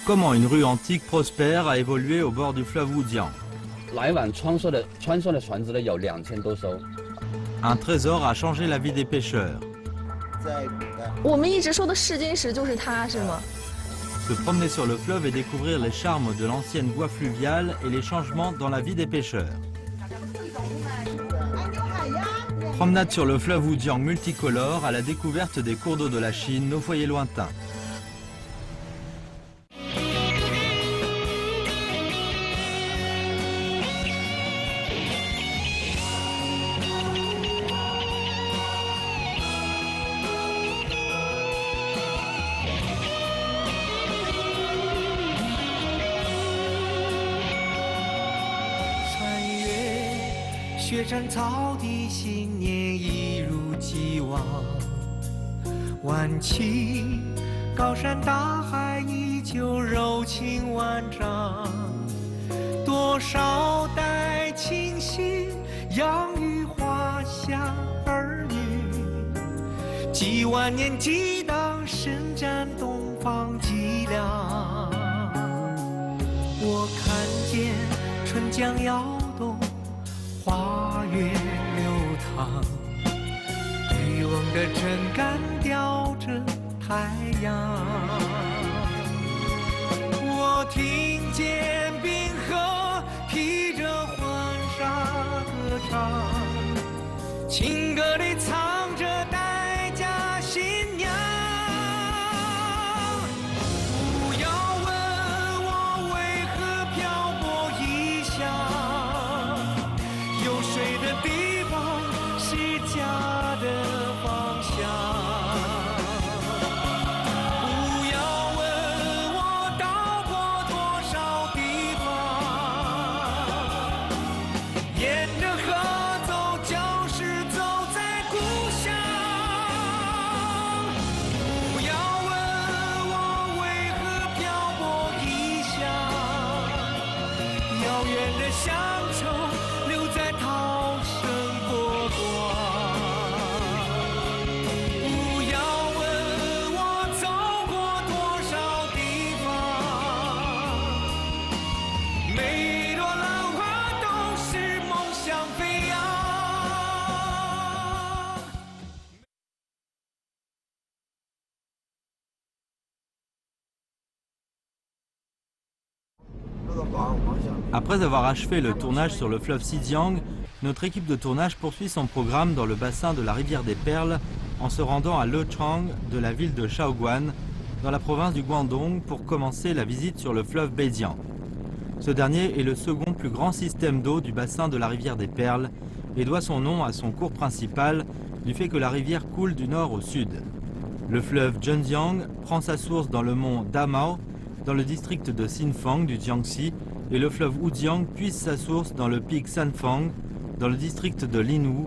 Comment une rue antique prospère a évolué au bord du fleuve Wujiang. 来往穿梭的船只呢有2000多艘。Un trésor a changé la vie des pêcheurs. 我们一直说的试金石就是它，是吗？ Se promener sur le fleuve et découvrir les charmes de l'ancienne voie fluviale et les changements dans la vie des pêcheurs. Promenade sur le fleuve Wujiang multicolore à la découverte des cours d'eau de la Chine, nos foyers lointains. « 雪山草地，新年一如既往。晚晴，高山大海依旧柔情万丈。多少代亲信养育华夏儿女，几万年激荡，伸展东方脊梁。我看见春江摇动。 花月流淌，渔翁的针杆吊着太阳。我听见冰河披着黄沙歌唱，情歌里藏着待嫁新娘。不要问我为何漂泊异乡。 有水的地方是家的方向。不要问我到过多少地方，沿着河走，就是走在故乡。不要问我为何漂泊异乡，遥远的乡愁。 留在涛声波光。不要问我走过多少地方，每朵浪花都是梦想飞扬。 Après avoir achevé le tournage sur le fleuve Xizang, notre équipe de tournage poursuit son programme dans le bassin de la rivière des Perles en se rendant à Lechang de la ville de Shaoguan, dans la province du Guangdong, pour commencer la visite sur le fleuve Beijiang. Ce dernier est le second plus grand système d'eau du bassin de la rivière des Perles et doit son nom à son cours principal du fait que la rivière coule du nord au sud. Le fleuve Zhenjiang prend sa source dans le mont Damao, dans le district de Xinfang du Jiangxi, et le fleuve Wujiang puise sa source dans le pic Sanfang, dans le district de Linwu,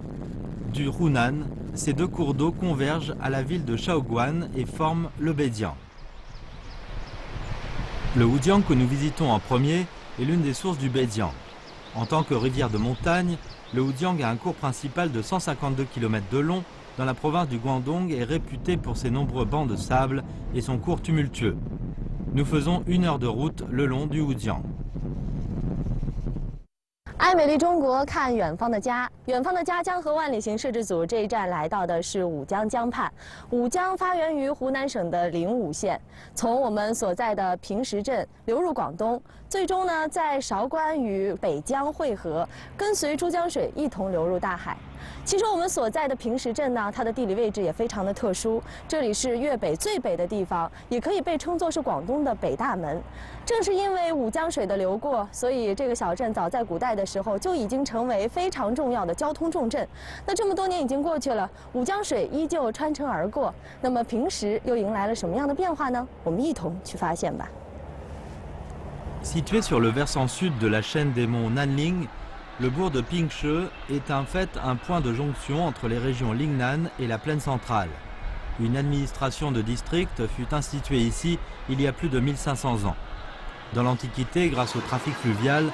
du Hunan. Ces deux cours d'eau convergent à la ville de Shaoguan et forment le Beijiang. Le Wujiang que nous visitons en premier est l'une des sources du Beijiang. En tant que rivière de montagne, le Wujiang a un cours principal de 152 km de long dans la province du Guangdong et est réputé pour ses nombreux bancs de sable et son cours tumultueux. Nous faisons 1 heure de route le long du Wujiang. 爱美丽中国，看远方的家。远方的家江河湾旅行摄制组这一站来到的是武江江畔。武江发源于湖南省的灵武县，从我们所在的平石镇流入广东，最终呢在韶关与北江汇合，跟随珠江水一同流入大海。 其实我们所在的平石镇呢，它的地理位置也非常的特殊，这里是粤北最北的地方，也可以被称作是广东的北大门。正是因为武江水的流过，所以这个小镇早在古代的时候就已经成为非常重要的交通重镇。那这么多年已经过去了，武江水依旧穿城而过，那么平时又迎来了什么样的变化呢？我们一同去发现吧。Situé sur le versant sud de la chaîne des monts Nanling, le bourg de Pingshe est en fait un point de jonction entre les régions Lingnan et la plaine centrale. Une administration de district fut instituée ici il y a plus de 1500 ans. Dans l'Antiquité, grâce au trafic fluvial,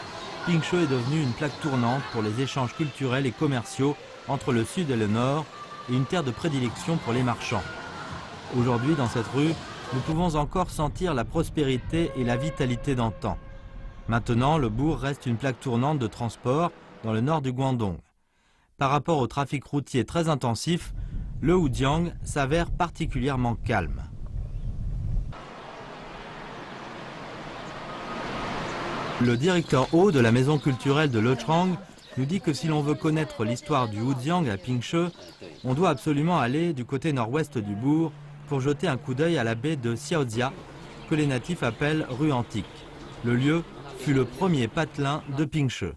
Pingshe est devenue une plaque tournante pour les échanges culturels et commerciaux entre le sud et le nord et une terre de prédilection pour les marchands. Aujourd'hui, dans cette rue, nous pouvons encore sentir la prospérité et la vitalité d'antan. Maintenant, le bourg reste une plaque tournante de transport dans le nord du Guangdong. Par rapport au trafic routier très intensif, le Wujiang s'avère particulièrement calme. Le directeur Ho de la maison culturelle de Lechang nous dit que si l'on veut connaître l'histoire du Wujiang à Pingshe, on doit absolument aller du côté nord-ouest du bourg pour jeter un coup d'œil à la baie de Xiaozia, que les natifs appellent rue antique. Le lieu fut le premier patelin de Pingshe.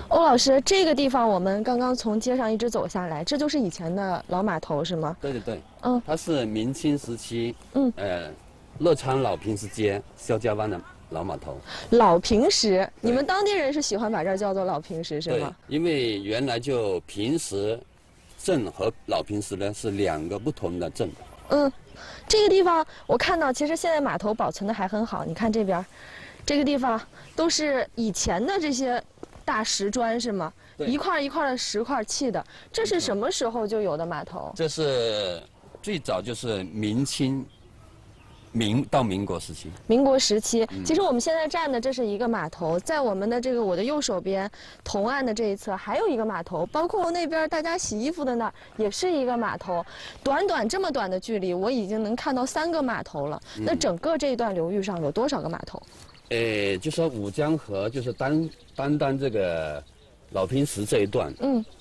欧老师，这个地方我们刚刚从街上一直走下来，这就是以前的老码头是吗？对对对，嗯，它是明清时期，嗯，乐昌老平石街肖家湾的老码头。老平石，你们当地人是喜欢把这儿叫做老平石是对吗？，因为原来就平石镇和老平石呢是两个不同的镇。嗯，这个地方我看到，其实现在码头保存的还很好。你看这边，这个地方都是以前的这些大石砖是吗？对一块一块的石块砌的。这是什么时候就有的码头？这是最早就是明清到民国时期。民国时期。其实我们现在站的这是一个码头，在我们的这个我的右手边，同岸的这一侧还有一个码头，包括那边大家洗衣服的那儿也是一个码头。短短这么短的距离，我已经能看到3个码头了。那整个这一段流域上有多少个码头？就说五江河就是单这个老平石这一段，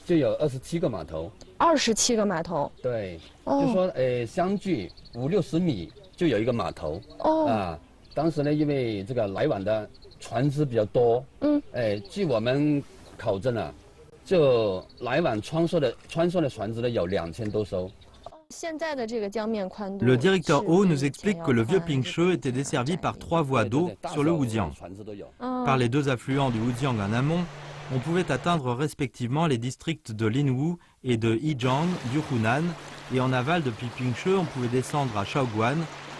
就有27个码头。27个码头。对，哦就说相距50-60米就有一个码头。哦。啊，当时呢，因为这个来往的船只比较多，据我们考证啊，就来往穿梭的船只呢有2000多艘。 Le directeur Ho nous explique que le vieux Pingshe était desservi par 3 voies d'eau sur le Wujiang. Par les 2 affluents du Wujiang en amont, on pouvait atteindre respectivement les districts de Linwu et de Yijiang du Hunan, et en aval depuis Pingshe, on pouvait descendre à Shaoguan,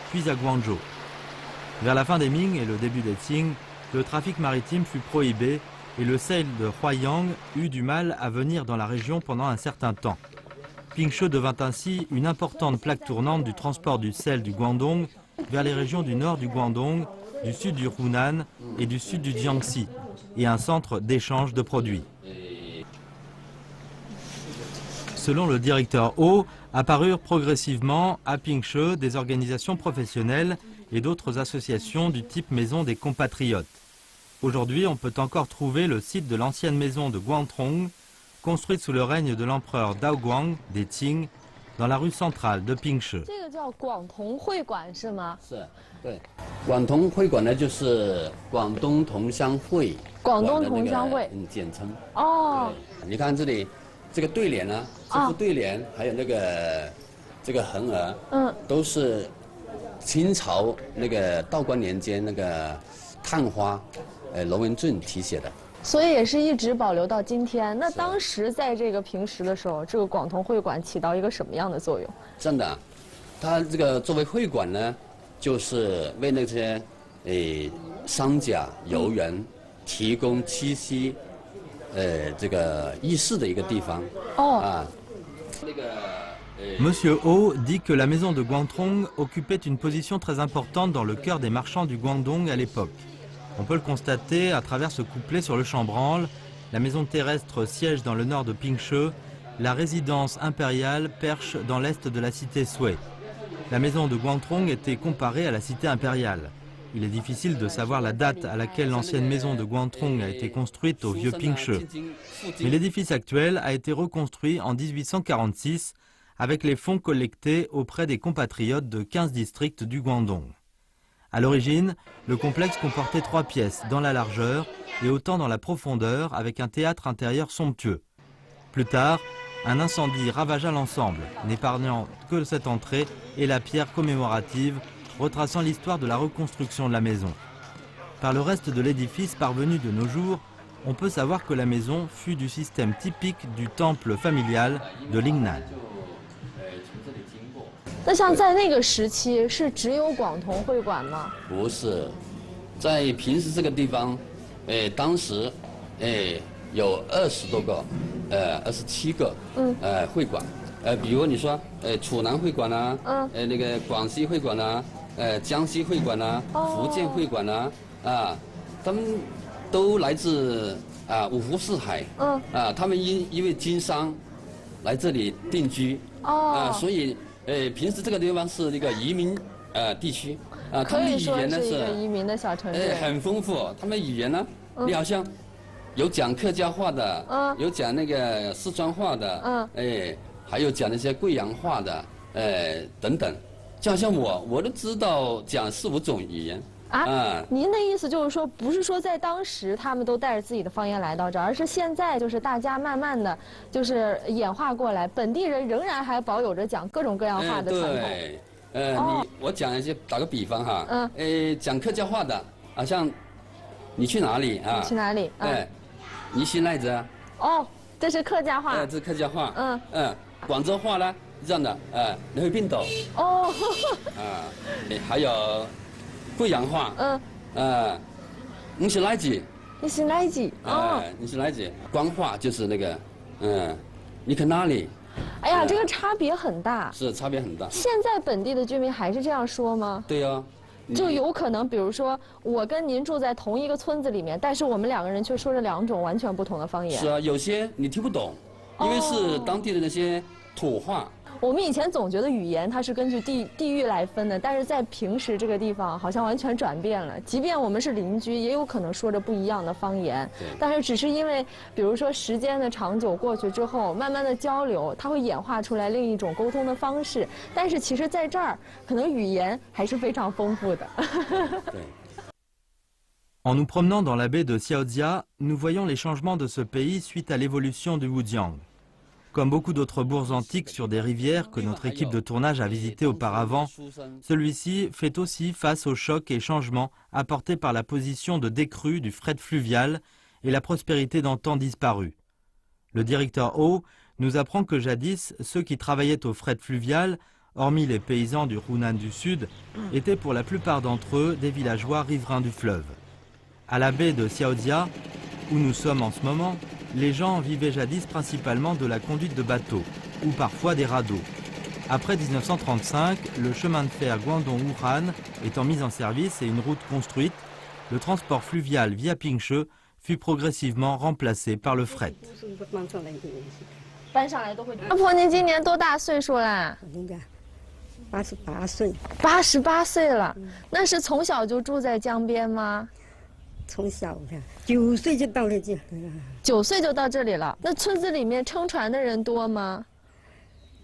puis à Guangzhou. Vers la fin des Ming et le début des Qing, le trafic maritime fut prohibé et le sel de Huaiyang eut du mal à venir dans la région pendant un certain temps. Pingshe devint ainsi une importante plaque tournante du transport du sel du Guangdong vers les régions du nord du Guangdong, du sud du Hunan et du sud du Jiangxi, et un centre d'échange de produits. Selon le directeur Ho, apparurent progressivement à Pingshe des organisations professionnelles et d'autres associations du type Maison des Compatriotes. Aujourd'hui, on peut encore trouver le site de l'ancienne maison de Guangtrong, construite sous le règne de l'empereur Daoguang des Qing, dans la rue centrale de Pingshe. 这个叫广同会馆是吗？是，对，广同会馆呢就是广东同乡会，广东同乡会，简称。哦，你看这里，这个对联呢，这副对联还有这个横额，都是清朝那个道光年间那个探花，罗文俊题写的。 所以也是一直保留到今天。那当时在这个平时的时候，这个广同会馆起到一个什么样的作用？真的，它这个作为会馆呢，就是为那些商家游人提供栖息，这个议事的一个地方。哦。啊，Monsieur Ho dit que la maison de Guangtrong occupait une position très importante dans le cœur des marchands du Guangdong à l'époque. On peut le constater à travers ce couplet sur le chambranle. La maison terrestre siège dans le nord de Pingshe. La résidence impériale perche dans l'est de la cité Sui. La maison de Guangtrong était comparée à la cité impériale. Il est difficile de savoir la date à laquelle l'ancienne maison de Guangtrong a été construite au vieux Pingshe. Mais l'édifice actuel a été reconstruit en 1846 avec les fonds collectés auprès des compatriotes de 15 districts du Guangdong. À l'origine, le complexe comportait 3 pièces dans la largeur et autant dans la profondeur avec un théâtre intérieur somptueux. Plus tard, un incendie ravagea l'ensemble, n'épargnant que cette entrée et la pierre commémorative retraçant l'histoire de la reconstruction de la maison. Par le reste de l'édifice parvenu de nos jours, on peut savoir que la maison fut du système typique du temple familial de Lingnan. 那像在那个时期，是只有广同会馆吗？不是，在平时这个地方，当时，有20多个，27个，会馆。比如你说楚南会馆啊，那个广西会馆啊，江西会馆啊，福建会馆啊，他们都来自五湖四海，他们因为经商来这里定居，所以平时这个地方是一个移民地区，他们的语言呢是一个移民的小城市，很丰富，他们语言呢，你好像有讲客家话的，有讲那个四川话的，还有讲那些贵阳话的，等等，就好像我都知道讲4、5种语言。您的意思就是说，不是说在当时他们都带着自己的方言来到这儿，而是现在就是大家慢慢的就是演化过来，本地人仍然还保有着讲各种各样话的传统。对，我讲一些，打个比方哈，讲客家话的，好像你去哪里啊？去哪里？你去哪子？哦，这是客家话。这是客家话。广州话呢，这样的，你去边度？哦。还有贵阳话。你是哪子？你是哪子？你是哪子？官话就是那个，你去哪里？哎呀，这个差别很大。是差别很大。现在本地的居民还是这样说吗？对呀。就有可能，比如说我跟您住在同一个村子里面，但是我们2个人却说着2种完全不同的方言。是啊，有些你听不懂，因为是当地的那些土话。我们以前总觉得语言它是根据地域来分的，但是在平时这个地方好像完全转变了。即便我们是邻居，也有可能说着不一样的方言。但是只是因为，比如说时间的长久过去之后，慢慢的交流，它会演化出来另一种沟通的方式。但是其实在这儿，可能语言还是非常丰富的。En nous promenant dans la baie de Xiaodia, nous voyons les changements de ce pays suite à l'évolution du Wujiang. Comme beaucoup d'autres bourgs antiques sur des rivières que notre équipe de tournage a visitées auparavant, celui-ci fait aussi face aux chocs et changements apportés par la position de décrue du fret fluvial et la prospérité d'antan disparus. Le directeur Ho nous apprend que jadis, ceux qui travaillaient au fret fluvial, hormis les paysans du Hunan du Sud, étaient pour la plupart d'entre eux des villageois riverains du fleuve. À la baie de Xiaodia, où nous sommes en ce moment, les gens vivaient jadis principalement de la conduite de bateaux, ou parfois des radeaux. Après 1935, le chemin de fer Guangdong-Wuhan étant mis en service et une route construite, le transport fluvial via Pingshe fut progressivement remplacé par le fret. 搬上来都会。阿婆，您今年多大岁数啦？88岁。88岁了，那是从小就住在江边吗？从小的9岁就到了这。9岁就到这里了。那村子里面撑船的人多吗？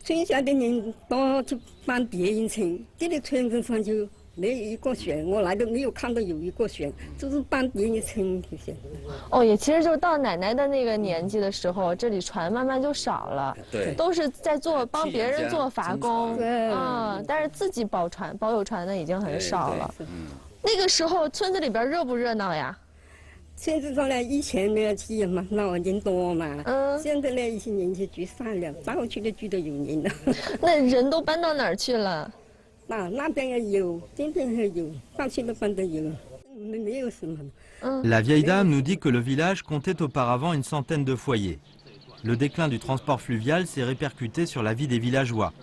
村下的人多，去搬别人船。这个村子上就没有一个船，我来都没有看到有一个船，就是搬别人村这些。哦，也其实就是到奶奶的那个年纪的时候，这里船慢慢就少了，对，都是在帮别人做筏工，但是自己保有船的已经很少了。那个时候村子里边热不热闹呀？村子上呢，以前呢去嘛闹人多嘛，现在呢一些人就聚散了，到处都聚到有人了。那人都搬到哪儿去了？那边也有，这边也有，到处都搬都有，没有什么。La vieille dame nous dit que le village comptait auparavant une centaine de foyers. Le déclin du transport fluvial s'est répercuté sur la vie des villageois.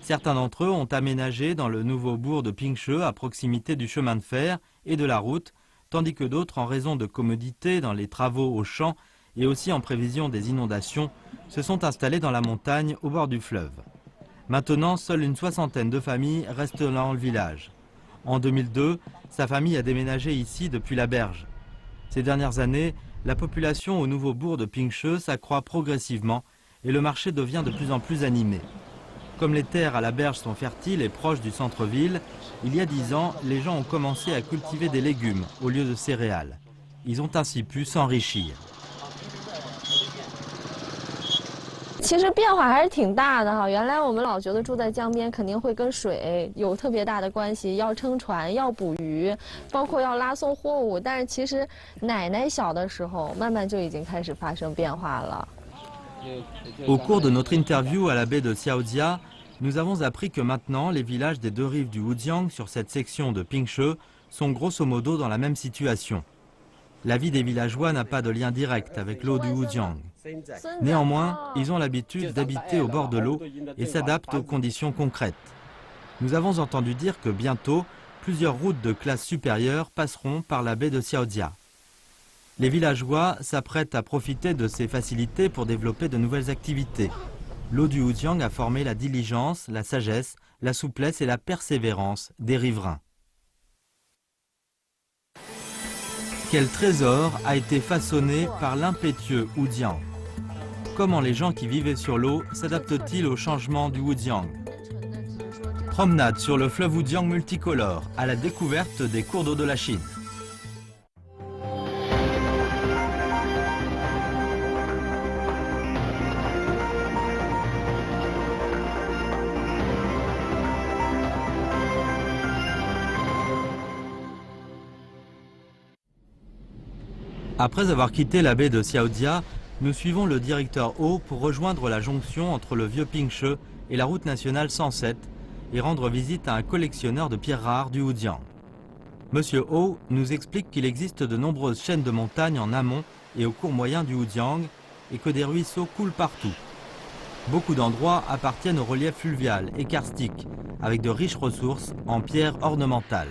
Certains d'entre eux ont aménagé dans le nouveau bourg de Pingshe à proximité du chemin de fer et de la route, tandis que d'autres, en raison de commodités dans les travaux aux champs et aussi en prévision des inondations, se sont installés dans la montagne au bord du fleuve. Maintenant, seule une soixantaine de familles restent dans le village. En 2002, sa famille a déménagé ici depuis la berge. Ces dernières années, la population au nouveau bourg de Pingshe s'accroît progressivement et le marché devient de plus en plus animé. Comme les terres à la berge sont fertiles et proches du centre-ville, il y a 10 ans, les gens ont commencé à cultiver des légumes au lieu de céréales. Ils ont ainsi pu s'enrichir. 其实变化还是挺大的哈。原来我们老觉得住在江边肯定会跟水有特别大的关系，要撑船，要捕鱼，包括要拉送货物。但是其实奶奶小的时候，慢慢就已经开始发生变化了。Au cours de notre interview à la baie de Xiaodia, nous avons appris que maintenant les villages des deux rives du Wujiang sur cette section de Pingshe sont grosso modo dans la même situation. La vie des villageois n'a pas de lien direct avec l'eau du Wujiang. Néanmoins, ils ont l'habitude d'habiter au bord de l'eau et s'adaptent aux conditions concrètes. Nous avons entendu dire que bientôt, plusieurs routes de classe supérieure passeront par la baie de Xiaojia. Les villageois s'apprêtent à profiter de ces facilités pour développer de nouvelles activités. L'eau du Wujiang a formé la diligence, la sagesse, la souplesse et la persévérance des riverains. Quel trésor a été façonné par l'impétueux Wujiang? Comment les gens qui vivaient sur l'eau s'adaptent-ils au changement du Wujiang? Promenade sur le fleuve Wujiang multicolore à la découverte des cours d'eau de la Chine. Après avoir quitté la baie de Xiaojia, nous suivons le directeur Ho pour rejoindre la jonction entre le vieux Pingshe et la route nationale 107 et rendre visite à un collectionneur de pierres rares du Wujiang. Monsieur Ho nous explique qu'il existe de nombreuses chaînes de montagnes en amont et au cours moyen du Wujiang et que des ruisseaux coulent partout. Beaucoup d'endroits appartiennent au relief fluvial et karstique, avec de riches ressources en pierres ornementales.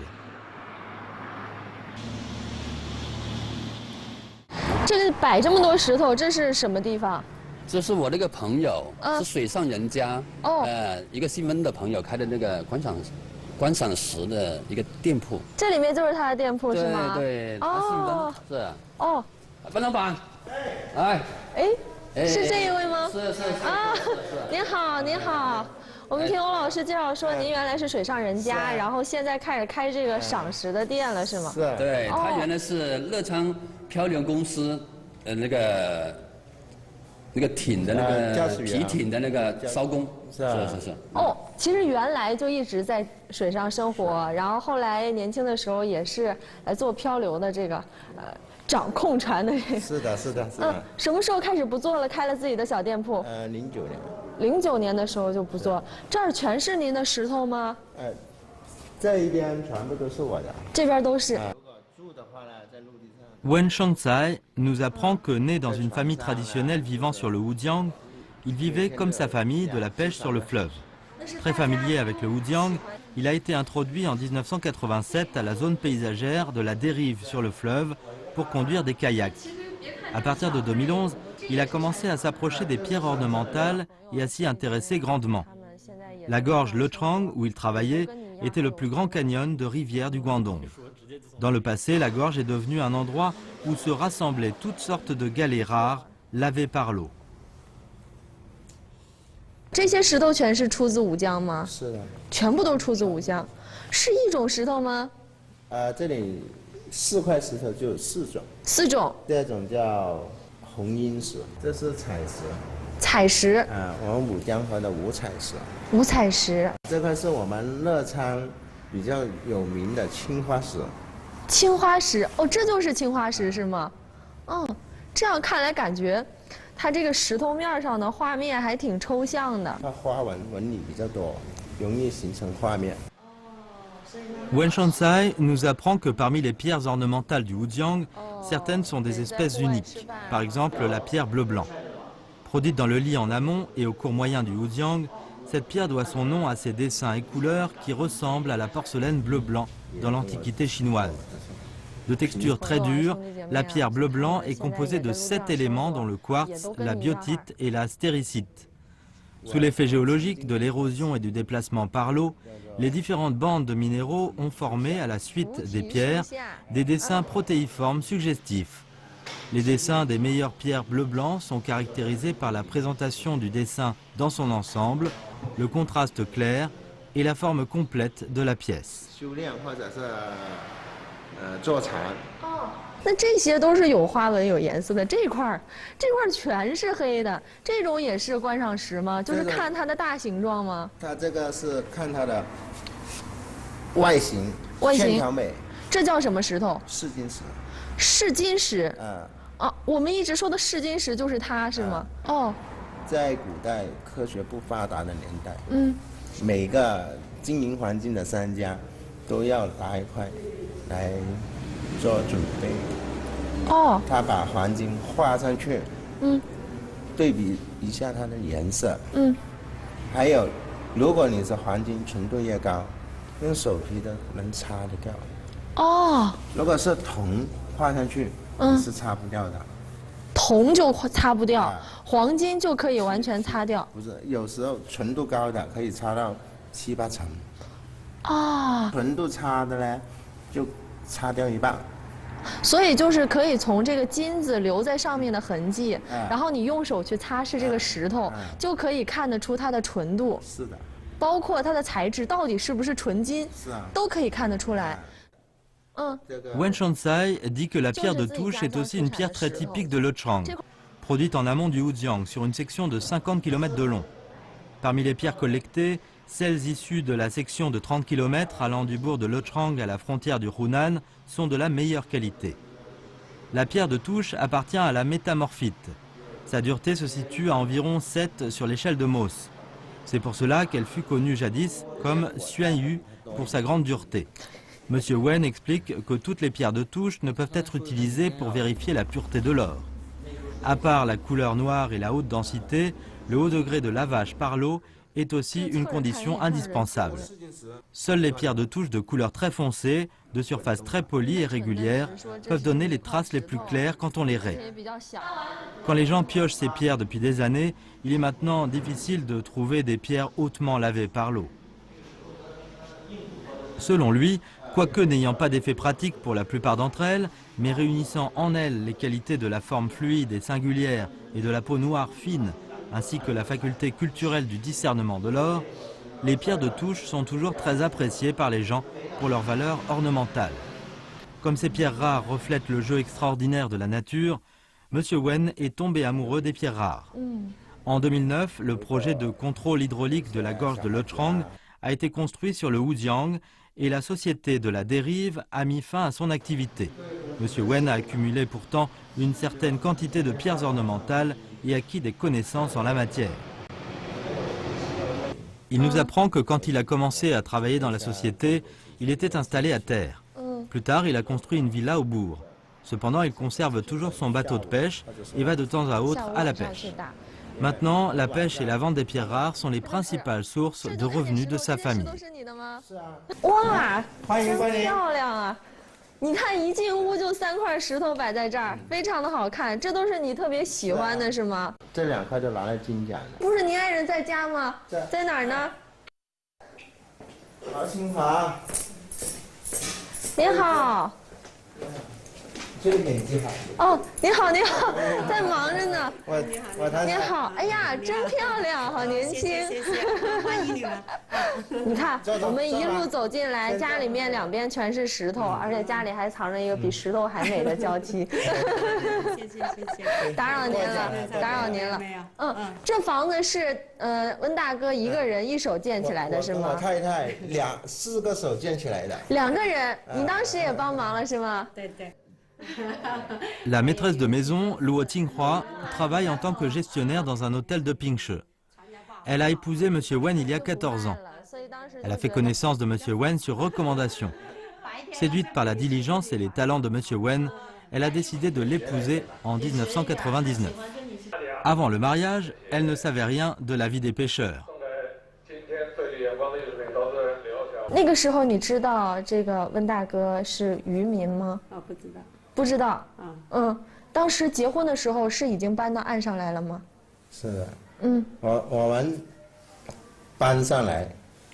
这个摆这么多石头，这是什么地方？这是我那个朋友，是水上人家，一个姓温的朋友开的那个观赏石的一个店铺。这里面就是他的店铺是吗？对，他姓温，是。哦，温老板，哎，是这一位吗？是啊，您好，您好。我们听欧老师介绍说，您原来是水上人家，然后现在开始开这个赏石的店了，是吗？是。对，他原来是乐昌漂流公司那个艇的那个皮艇的那个艄工，是。哦，其实原来就一直在水上生活，然后后来年轻的时候也是来做漂流的这个掌控船的这个。是的。什么时候开始不做了？开了自己的小店铺？09年。09年的时候就不做，这儿全是您的石头吗？这一边全部都是我的。这边都是。Wen Shangzai nous apprend que né dans une famille traditionnelle vivant sur le Wujiang, il vivait comme sa famille de la pêche sur le fleuve. Très familier avec le Wujiang, il a été introduit en 1987 à la zone paysagère de la dérive sur le fleuve pour conduire des kayaks. À partir de 2011, il a commencé à s'approcher des pierres ornementales et à s'y intéresser grandement. La gorge Lechang, où il travaillait, était le plus grand canyon de rivière du Guangdong. Dans le passé, la gorge est devenue un endroit où se rassemblaient toutes sortes de galets rares lavés par l'eau. 这些石头全是出自武江吗？是的。全部都出自武江，是一种石头吗？这里4块石头就有4种。4种。第2种叫红砾石，这是彩石。彩石。我们武江河的五彩石。五彩石。这块是我们乐昌比较有名的青花石。青花石，哦，这就是青花石是吗？这样看来感觉，它这个石头面上的画面还挺抽象的。它花纹理比较多，容易形成画面。Wen Shangzai nous apprend que parmi les pierres ornementales du Wujiang, certaines sont des espèces uniques. Par exemple, la pierre bleu-blanc. Produite dans le lit en amont et au cours moyen du Wujiang, cette pierre doit son nom à ses dessins et couleurs qui ressemblent à la porcelaine bleu-blanc dans l'Antiquité chinoise. De texture très dure, la pierre bleu-blanc est composée de 7 éléments dont le quartz, la biotite et la stéricite. Sous l'effet géologique de l'érosion et du déplacement par l'eau, les différentes bandes de minéraux ont formé, à la suite des pierres, des dessins protéiformes suggestifs. Les dessins des meilleures pierres bleu-blanc sont caractérisés par la présentation du dessin dans son ensemble, le contraste clair et la forme complète de la pièce. 坐船。那这些都是有花纹、有颜色的，这块全是黑的，这种也是观赏石吗？就是看它的大形状吗？它这个是看它的外形，线条美。这叫什么石头？试金石。试金石。我们一直说的试金石就是它是吗？在古代科学不发达的年代，每个经营环境的商家都要拿一块来做准备。哦，他把黄金画上去，对比一下它的颜色，还有，如果你是黄金纯度越高，用手皮都能擦得掉。哦，如果是铜画上去，你是擦不掉的。铜就擦不掉，黄金就可以完全擦掉。不是，有时候纯度高的可以擦到7、8层。啊，纯度差的呢，就擦掉一半。所以就是可以从这个金子留在上面的痕迹，然后你用手去擦拭这个石头，就可以看得出它的纯度。是的。包括它的材质到底是不是纯金，都可以看得出来。Wen Shansai dit que la pierre de touche est aussi une pierre très typique de Lechang, produite en amont du Hujiang sur une section de 50 km de long. Parmi les pierres collectées, celles issues de la section de 30 km allant du bourg de Lechang à la frontière du Hunan sont de la meilleure qualité. La pierre de touche appartient à la métamorphite. Sa dureté se situe à environ 7 sur l'échelle de Mohs. C'est pour cela qu'elle fut connue jadis comme Xuanyu pour sa grande dureté. Monsieur Wen explique que toutes les pierres de touche ne peuvent être utilisées pour vérifier la pureté de l'or. À part la couleur noire et la haute densité, le haut degré de lavage par l'eau est aussi une condition indispensable. Seules les pierres de touche de couleur très foncée, de surface très polie et régulière, peuvent donner les traces les plus claires quand on les raie. Quand les gens piochent ces pierres depuis des années, il est maintenant difficile de trouver des pierres hautement lavées par l'eau. Selon lui, quoique n'ayant pas d'effet pratique pour la plupart d'entre elles, mais réunissant en elles les qualités de la forme fluide et singulière et de la peau noire fine, ainsi que la faculté culturelle du discernement de l'or, les pierres de touche sont toujours très appréciées par les gens pour leur valeur ornementale. Comme ces pierres rares reflètent le jeu extraordinaire de la nature, M. Wen est tombé amoureux des pierres rares. En 2009, le projet de contrôle hydraulique de la gorge de Lechang a été construit sur le Hujiang et la Société de la Dérive a mis fin à son activité. M. Wen a accumulé pourtant une certaine quantité de pierres ornementales et acquis des connaissances en la matière. Il nous apprend que quand il a commencé à travailler dans la société, il était installé à terre. Plus tard, il a construit une villa au bourg. Cependant, il conserve toujours son bateau de pêche et va de temps à autre à la pêche. Maintenant, la pêche et la vente des pierres rares sont les principales sources de revenus de sa famille. 哇，真漂亮啊！你看一进屋就3块石头摆在这儿，非常的好看。这都是你特别喜欢的是吗？这2块就拿来金奖了。不是，您爱人在家吗？在哪儿呢？好，清华。您好。这个眼睛好。哦，您好，您好，在忙着呢。您好，好，哎呀，真漂亮，好年轻。谢谢，欢迎你们。你看，我们一路走进来，家里面2边全是石头，而且家里还藏着一个比石头还美的娇妻。谢谢。打扰您了，打扰您了。这房子是温大哥一个人一手建起来的是吗？我太太4个手建起来的。2个人，你当时也帮忙了是吗？对。La maîtresse de maison, Luo Qinghua, travaille en tant que gestionnaire dans un hôtel de Pingshe. Elle a épousé M. Wen il y a 14 ans. Elle a fait connaissance de M. Wen sur recommandation. Séduite par la diligence et les talents de M. Wen, elle a décidé de l'épouser en 1999. Avant le mariage, elle ne savait rien de la vie des pêcheurs. 那个时候你知道这个温大哥是渔民吗？不知道。不知道。当时结婚的时候是已经搬到岸上来了吗？是的。我们搬上来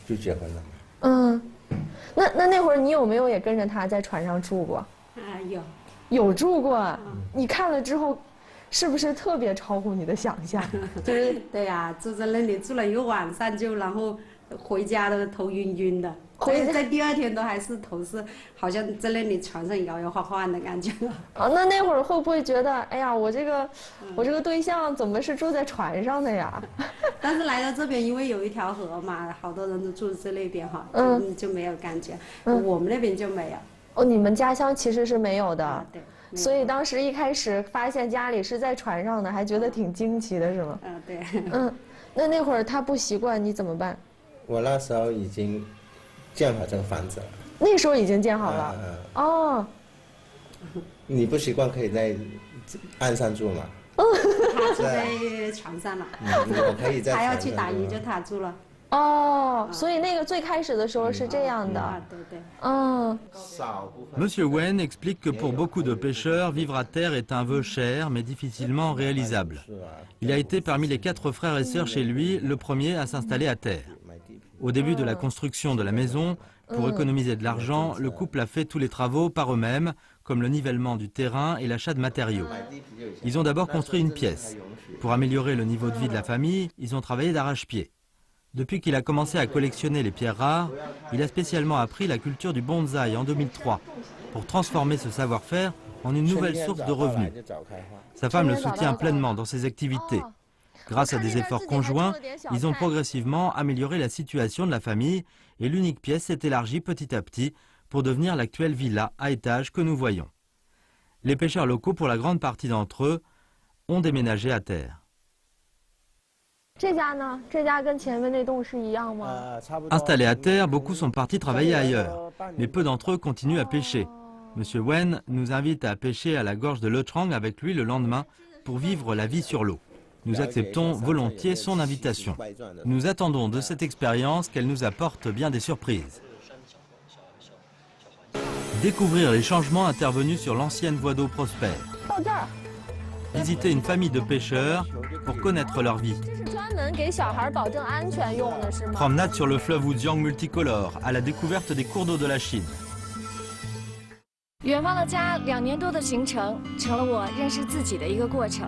就结婚了。那会儿你有没有也跟着他在船上住过？有住过。你看了之后，是不是特别超乎你的想象？就是对呀，住在那里住了1个晚上然后回家都头晕晕的。在第2天都还是头是好像在那里船上摇摇晃晃的感觉。那会儿会不会觉得，哎呀，我这个对象怎么是住在船上的呀？但是来到这边，因为有一条河嘛，好多人都住在那边哈，就没有感觉。我们那边就没有。你们家乡其实是没有的。对。所以当时一开始发现家里是在船上的，还觉得挺惊奇的，是吗？对。那会儿他不习惯，你怎么办？我那时候已经建好这个房子了。那时候已经建好了。你不习惯可以在岸上住吗？他住在船上了，我可以在他要船上去打鱼住就他住了。哦，所以那个最开始的时候是这样的。对对。Monsieur Wen explique que pour beaucoup de pêcheurs, vivre à terre est un vœu cher mais difficilement réalisable. Il a été parmi les 4 frères et sœurs chez lui le premier à s'installer à terre. Au début de la construction de la maison, pour économiser de l'argent, le couple a fait tous les travaux par eux-mêmes, comme le nivellement du terrain et l'achat de matériaux. Ils ont d'abord construit une pièce. Pour améliorer le niveau de vie de la famille, ils ont travaillé d'arrache-pied. Depuis qu'il a commencé à collectionner les pierres rares, il a spécialement appris la culture du bonsaï en 2003 pour transformer ce savoir-faire en une nouvelle source de revenus. Sa femme le soutient pleinement dans ses activités. Grâce à des efforts conjoints, ils ont progressivement amélioré la situation de la famille et l'unique pièce s'est élargie petit à petit pour devenir l'actuelle villa à étages que nous voyons. Les pêcheurs locaux, pour la grande partie d'entre eux, ont déménagé à terre. Installés à terre, beaucoup sont partis travailler ailleurs, mais peu d'entre eux continuent à pêcher. Monsieur Wen nous invite à pêcher à la gorge de Lochang avec lui le lendemain pour vivre la vie sur l'eau. Nous acceptons volontiers son invitation. Nous attendons de cette expérience qu'elle nous apporte bien des surprises. Découvrir les changements intervenus sur l'ancienne voie d'eau prospère. Visiter une famille de pêcheurs pour connaître leur vie. Promenade sur le fleuve Wujiang multicolore à la découverte des cours d'eau de la Chine. 远方的家2年多的行程，成了我认识自己的一个过程。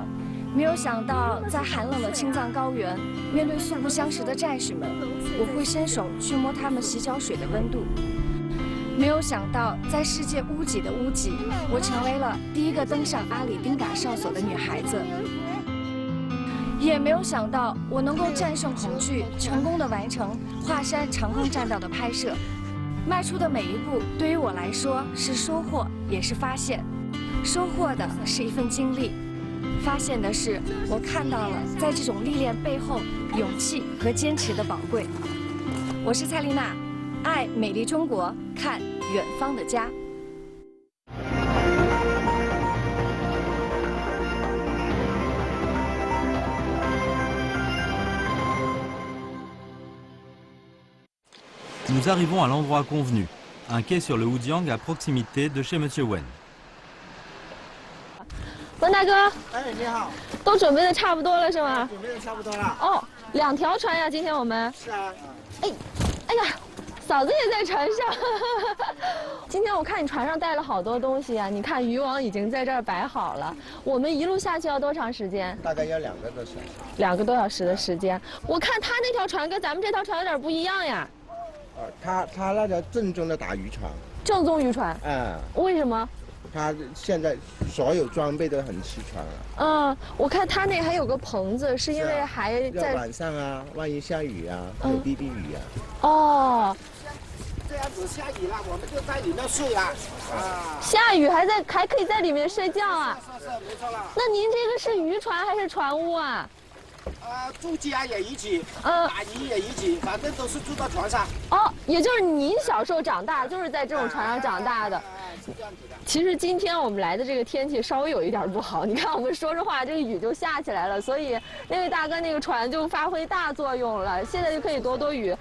没有想到，在寒冷的青藏高原，面对素不相识的战士们，我会伸手去摸他们洗脚水的温度。没有想到，在世界屋脊的屋脊，我成为了第1个登上阿里丁嘎哨所的女孩子。也没有想到，我能够战胜恐惧，成功的完成华山长空栈道的拍摄。迈出的每一步，对于我来说是收获，也是发现。收获的是一份经历，发现的是我看到了在这种历练背后勇气和坚持的宝贵。我是蔡丽娜，爱美丽中国，看远方的家。Nous arrivons à l'endroit convenu, un quai sur le Wujiang à proximité de chez Monsieur Wen. 文大哥，哎，你好，都准备的差不多了是吗？准备的差不多了。哦，2条船呀，今天我们。是啊。哎呀，嫂子也在船上。今天我看你船上带了好多东西啊，你看渔网已经在这儿摆好了。我们一路下去要多长时间？大概要2个多小时。2个多小时的时间。我看他那条船跟咱们这条船有点不一样呀。他那条正宗的打渔船。正宗渔船。为什么？他现在所有装备都很齐全了。我看他那还有个棚子，是因为还在晚上啊，万一下雨啊，有避雨啊。哦。这样子下雨了，我们就在里面睡啊。下雨还可以在里面睡觉啊？是，没错了。那您这个是渔船还是船屋啊？住家也一起，打鱼也一起，反正都是住到船上。哦，也就是您小时候长大就是在这种船上长大的。是这样子的。其实今天我们来的这个天气稍微有一点不好，你看我们说着话，这个雨就下起来了，所以那位大哥那个船就发挥大作用了，现在就可以躲雨。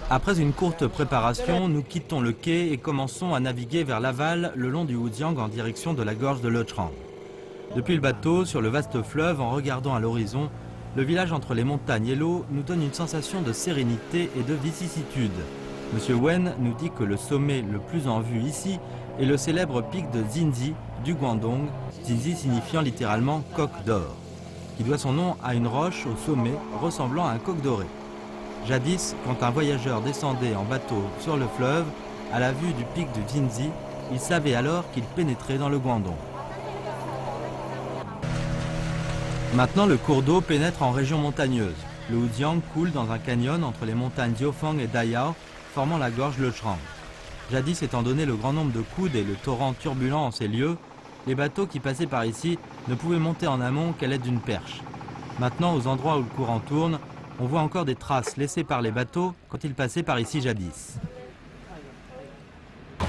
Après une courte préparation, nous quittons le quai et commençons à naviguer vers l'aval le long du Wujiang en direction de la gorge de Lochang. Depuis le bateau, sur le vaste fleuve, en regardant à l'horizon, le village entre les montagnes et l'eau nous donne une sensation de sérénité et de vicissitude. Monsieur Wen nous dit que le sommet le plus en vue ici est le célèbre pic de Xinzi du Guangdong, Xinzi signifiant littéralement coq d'or, qui doit son nom à une roche au sommet ressemblant à un coq doré. Jadis, quand un voyageur descendait en bateau sur le fleuve, à la vue du pic de Xinzi, il savait alors qu'il pénétrait dans le Guangdong. Maintenant, le cours d'eau pénètre en région montagneuse. Le Wujiang coule dans un canyon entre les montagnes Jiufeng et Dayao, formant la gorge Lochang. Jadis, étant donné le grand nombre de coudes et le torrent turbulent en ces lieux, les bateaux qui passaient par ici ne pouvaient monter en amont qu'à l'aide d'une perche. Maintenant, aux endroits où le courant tourne, on voit encore des traces laissées par les bateaux quand ils passaient par ici jadis.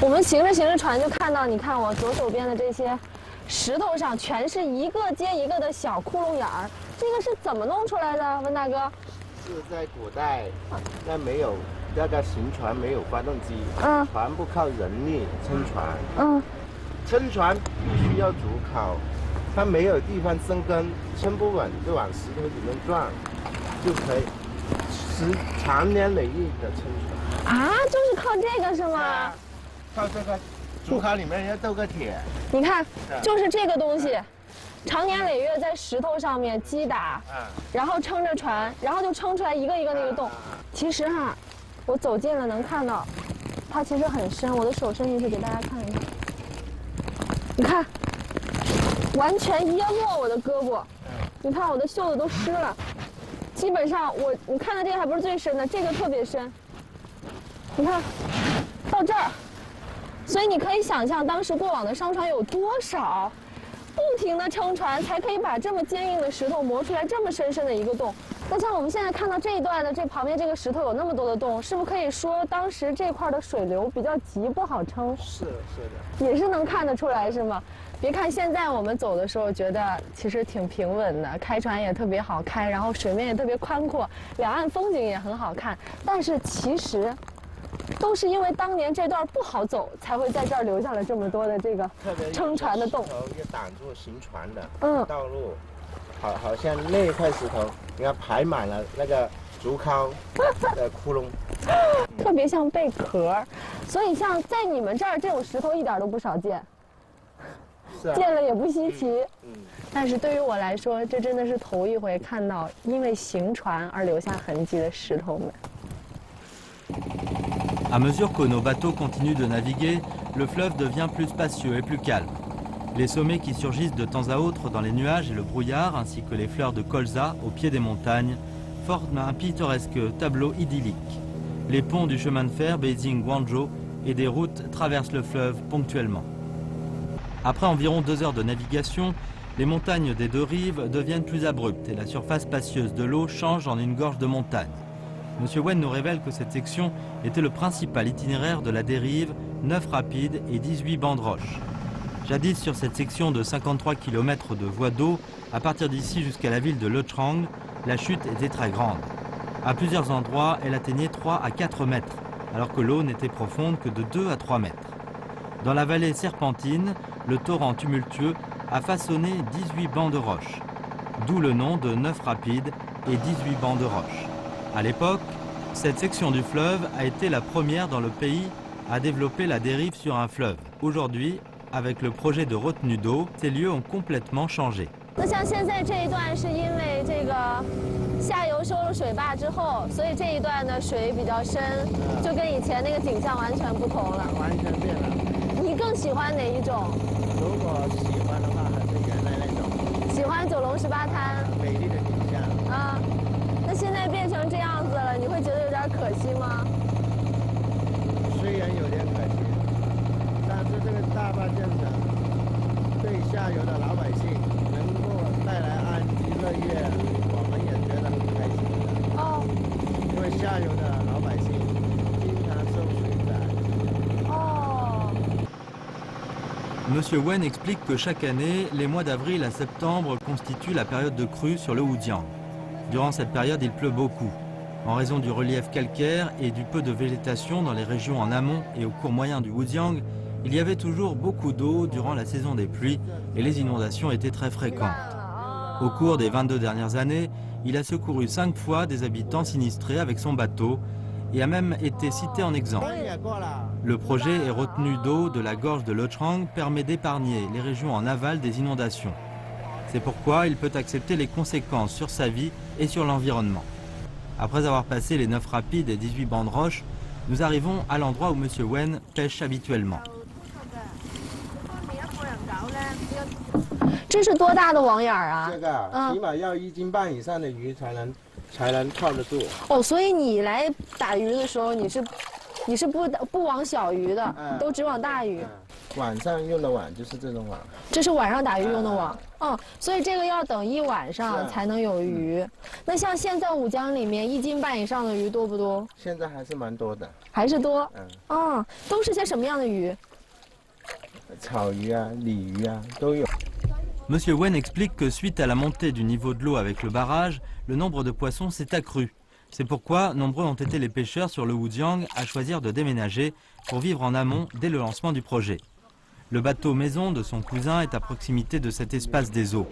我们行着船就看到，你看我左手边的这些石头上全是一个接一个的小窟窿眼儿，这个是怎么弄出来的，温大哥？是在古代，那没有那个行船，没有发动机，全部靠人力撑船。撑船必须要主考，它没有地方生根，撑不稳就往石头里面撞，就可以长年累月的撑船。啊，就是靠这个是吗？靠这个主考里面要斗个铁。你看，就是这个东西。长年累月在石头上面击打，然后撑着船，然后就撑出来一个一个那个洞。其实哈，我走近了能看到，它其实很深。我的手伸进去给大家看一看，你看，完全淹没我的胳膊。你看我的袖子都湿了。基本上你看到这个还不是最深的，这个特别深。你看，到这儿，所以你可以想象当时过往的商船有多少。不停地撑船，才可以把这么坚硬的石头磨出来这么深深的一个洞。那像我们现在看到这一段的这旁边这个石头有那么多的洞，是不是可以说当时这块的水流比较急，不好撑？是的，也是能看得出来，是吗？别看现在我们走的时候觉得其实挺平稳的，开船也特别好开，然后水面也特别宽阔，两岸风景也很好看，但是其实。都是因为当年这段不好走，才会在这儿留下了这么多的这个撑船的洞，也挡住行船的道路。好像那一块石头，你看排满了那个竹篙的窟窿，特别像贝壳。所以像在你们这儿这种石头一点都不少见，见了也不稀奇。但是对于我来说，这真的是头一回看到因为行船而留下痕迹的石头们。À mesure que nos bateaux continuent de naviguer, le fleuve devient plus spacieux et plus calme. Les sommets qui surgissent de temps à autre dans les nuages et le brouillard, ainsi que les fleurs de colza au pied des montagnes, forment un pittoresque tableau idyllique. Les ponts du chemin de fer Beijing-Guangzhou et des routes traversent le fleuve ponctuellement. Après environ 2 heures de navigation, les montagnes des 2 rives deviennent plus abruptes et la surface spacieuse de l'eau change en une gorge de montagne. Monsieur Wen nous révèle que cette section était le principal itinéraire de la dérive, 9 rapides et 18 bancs de roches. Jadis, sur cette section de 53 km de voie d'eau, à partir d'ici jusqu'à la ville de Lechang, la chute était très grande. À plusieurs endroits, elle atteignait 3 à 4 mètres, alors que l'eau n'était profonde que de 2 à 3 mètres. Dans la vallée serpentine, le torrent tumultueux a façonné 18 bancs de roches, d'où le nom de 9 rapides et 18 bancs de roches. À l'époque, cette section du fleuve a été la première dans le pays à développer la dérive sur un fleuve. Aujourd'hui, avec le projet de retenue d'eau, ces lieux ont complètement changé. 那像现在这一段是因为这个下游修了水坝之后，所以这一段的水比较深，就跟以前那个景象完全不同了。完全变了。你更喜欢哪一种？如果喜欢的话，还是原来那种。喜欢九龙18滩。美丽的景象。啊。那现在变成这样子了，你会觉得有点可惜吗？虽然有点可惜，但是这个大坝建成对下游的老百姓能够带来安居乐业，我们也觉得很开心的。哦。因为下游的老百姓经常受水灾。哦。Monsieur Wen explique que chaque année, les mois d'avril à septembre constituent la période de crue sur le Wujiang. Durant cette période, il pleut beaucoup. En raison du relief calcaire et du peu de végétation dans les régions en amont et au cours moyen du Wujiang, il y avait toujours beaucoup d'eau durant la saison des pluies et les inondations étaient très fréquentes. Au cours des 22 dernières années, il a secouru 5 fois des habitants sinistrés avec son bateau et a même été cité en exemple. Le projet et retenue d'eau de la gorge de Lechang permet d'épargner les régions en aval des inondations. C'est pourquoi il peut accepter les conséquences sur sa vie et sur l'environnement. Après avoir passé les 9 rapides et 18 bancs de roches, nous arrivons à l'endroit où Monsieur Wen pêche habituellement. 这是多大的网眼啊？这个起码要1斤半以上的鱼才能靠得住。哦，所以你来打鱼的时候，你是你是不网小鱼的，都只网大鱼。晚上用的网就是这种网。这是晚上打鱼用的网。所以这个要等一晚上才能有鱼。那像现在武江里面1斤半以上的鱼多不多？现在还是蛮多的。还是多。都是些什么样的鱼？草鱼啊、鲤鱼啊都有。Monsieur Wen explique que suite à la montée du niveau de l'eau avec le barrage, le nombre de poissons s'est accru. C'est pourquoi nombreux ont été les pêcheurs sur le Wujiang à choisir de déménager pour vivre en amont dès le lancement du projet. Le bateau maison de son cousin est à proximité de cet espace des eaux.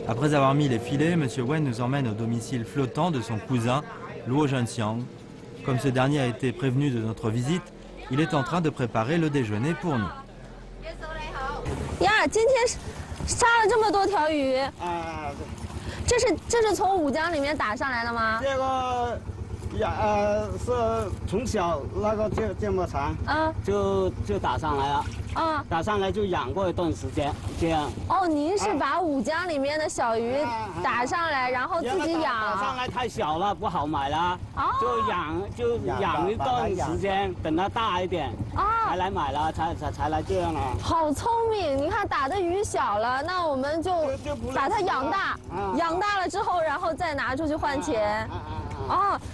Après avoir mis les filets, Monsieur Wen nous emmène au domicile flottant de son cousin, Luo Zhenxiang. Comme ce dernier a été prévenu de notre visite, il est en train de préparer le déjeuner pour nous. 呀，今天杀了这么多条鱼啊！这是从武江里面打上来的吗？这个是从小那个这么长，就打上来了。打上来就养过一段时间，这样。您是把武江里面的小鱼打上来，然后自己养。打上来太小了，不好买了，就养一段时间，等它大一点，才来买了，才来这样了。好聪明！你看打的鱼小了，那我们就把它养大，养大了之后，然后再拿出去换钱。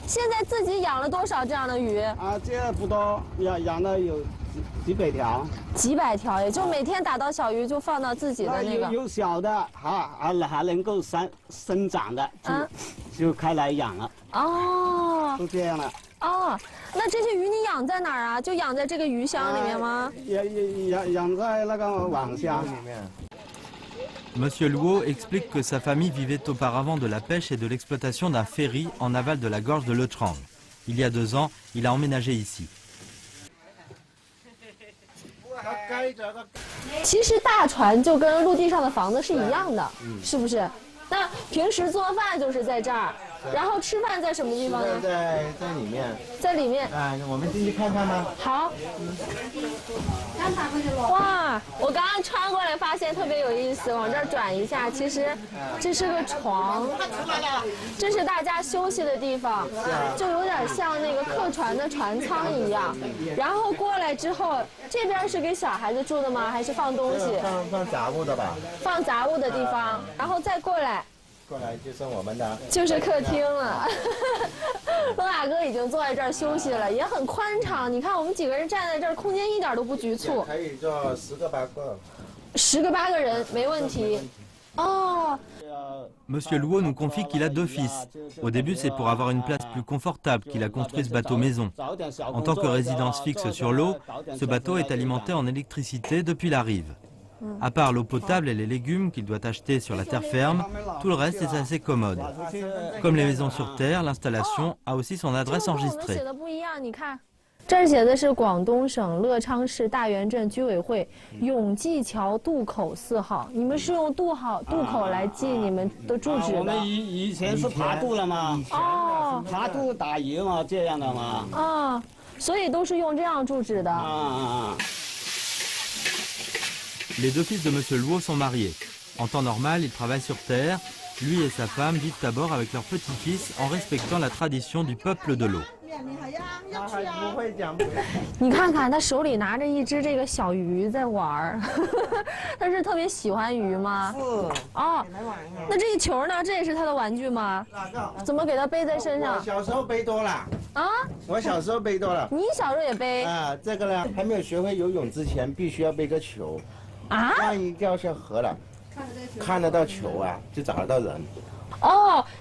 现在自己养了多少这样的鱼？这不多，养了有几百条。几百条，也就每天打到小鱼就放到自己的那个。有小的，还能够生长的，就开来养了。都这样了。那这些鱼你养在哪儿啊？就养在这个鱼箱里面吗？养在那个网箱里面。Monsieur Luo explique que sa famille vivait auparavant de la pêche et de l'exploitation d'un ferry en aval de la gorge de Lechang. Il y a 2 ans, il a emménagé ici. 其实大船就跟陆地上的房子是一样的，是不是？那平时做饭就是在这儿，然后吃饭在什么地方呢？在里面。在里面。我们进去看看吗？好。哇，我刚刚穿过来发现特别有意思，往这儿转一下，其实这是个床，这是大家休息的地方，就有点像那个客船的船舱一样。然后过来之后，这边是给小孩子住的吗？还是放东西？放杂物的吧。放杂物的地方，然后再过来。过来就是我们的，就是客厅了。罗大哥已经坐在这儿休息了，也很宽敞。你看我们几个人站在这儿，空间一点都不局促。可以坐10个8个。10个8个人没问题。Monsieur Luo nous confie qu'il a 2 fils. Au début, c'est pour avoir une place plus confortable qu'il a construit ce bateau maison. En tant que résidence fixe sur l'eau, ce bateau est alimenté en électricité depuis la rive. À part l'eau potable et les légumes qu'il doit acheter sur la terre ferme, tout le reste est assez commode. Comme les maisons sur terre, l'installation a aussi son adresse enregistrée. 这儿写的是广东省乐昌市大源镇居委会永济桥渡口4号，你们是用渡口来记你们的住址的？我们以前是爬渡了吗？爬渡打鱼嘛，这样的嘛。所以都是用这样住址的。Les 2 fils de Monsieur Luo sont mariés. En temps normal, ils travaillent sur terre. Lui et sa femme vivent à bord avec leur petit-fils en respectant la tradition du peuple de l'eau. 你看看他手里拿着一只这个小鱼在玩他是特别喜欢鱼吗？那这个球呢？这也是他的玩具吗？怎么给他背在身上？我小时候背多了。我小时候背多了。你小时候也背？这个呢，还没有学会游泳之前，必须要背个球。万一掉下河了，看得到球就找得到人。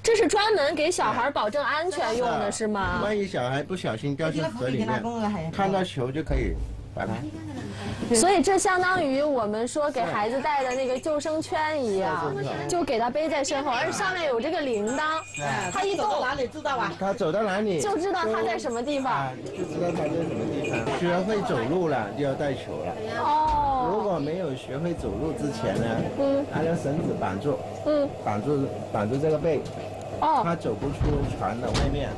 这是专门给小孩保证安全用的是吗？万一小孩不小心掉进河里面，看到球就可以把它。所以这相当于我们说给孩子带的那个救生圈一样，就给他背在身后，而且上面有这个铃铛，他一动哪里知道啊？他走到哪里就知道他在什么地方，就知道他在什么地方。学会走路了就要带球了。如果没有学会走路之前呢，拿条绳子绑住，绑住这个背，他走不出船的外面。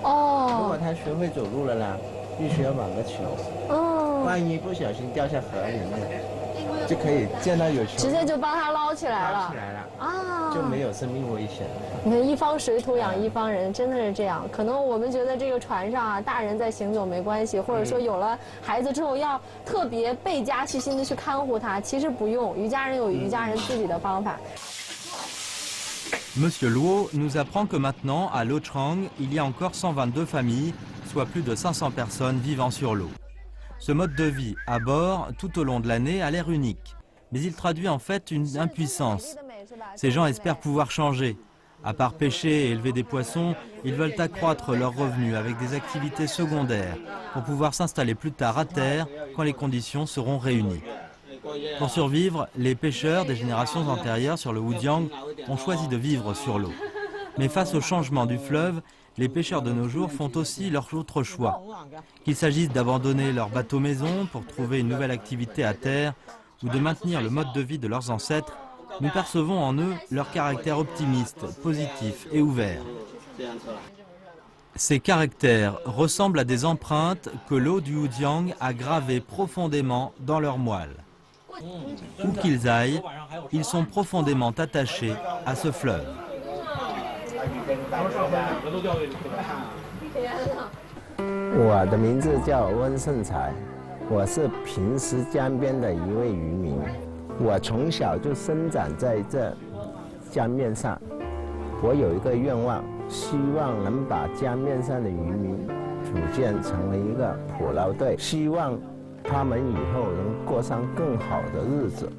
如果他学会走路了呢，必须要绑个球。万一不小心掉下河里面，就可以见到有直接就帮他捞起来了。捞起来了啊，就没有生命危险。你看，一方水土养一方人，真的是这样。可能我们觉得这个船上啊，大人在行走没关系，或者说有了孩子之后要特别倍加细心的去看护他，其实不用，渔家人有渔家人自己的方法。Monsieur Luo nous apprend que maintenant, à Lo Trang, il y a encore 122 familles, soit plus de 500 personnes vivant sur l'eau. Ce mode de vie à bord, tout au long de l'année, a l'air unique. Mais il traduit en fait une impuissance. Ces gens espèrent pouvoir changer. À part pêcher et élever des poissons, ils veulent accroître leurs revenus avec des activités secondaires pour pouvoir s'installer plus tard à terre quand les conditions seront réunies. Pour survivre, les pêcheurs des générations antérieures sur le Wujiang ont choisi de vivre sur l'eau. Mais face au changement du fleuve, les pêcheurs de nos jours font aussi leur autre choix. Qu'il s'agisse d'abandonner leur bateau maison pour trouver une nouvelle activité à terre ou de maintenir le mode de vie de leurs ancêtres, nous percevons en eux leur caractère optimiste, positif et ouvert. Ces caractères ressemblent à des empreintes que l'eau du Wujiang a gravées profondément dans leurs moelles. Où qu'ils aillent, ils sont profondément attachés à ce fleuve. 我的名字叫温胜才，我是平时江边的一位渔民。我从小就生长在这江面上，我有一个愿望，希望能把江面上的渔民组建成为一个捕捞队，希望他们以后能过上更好的日子。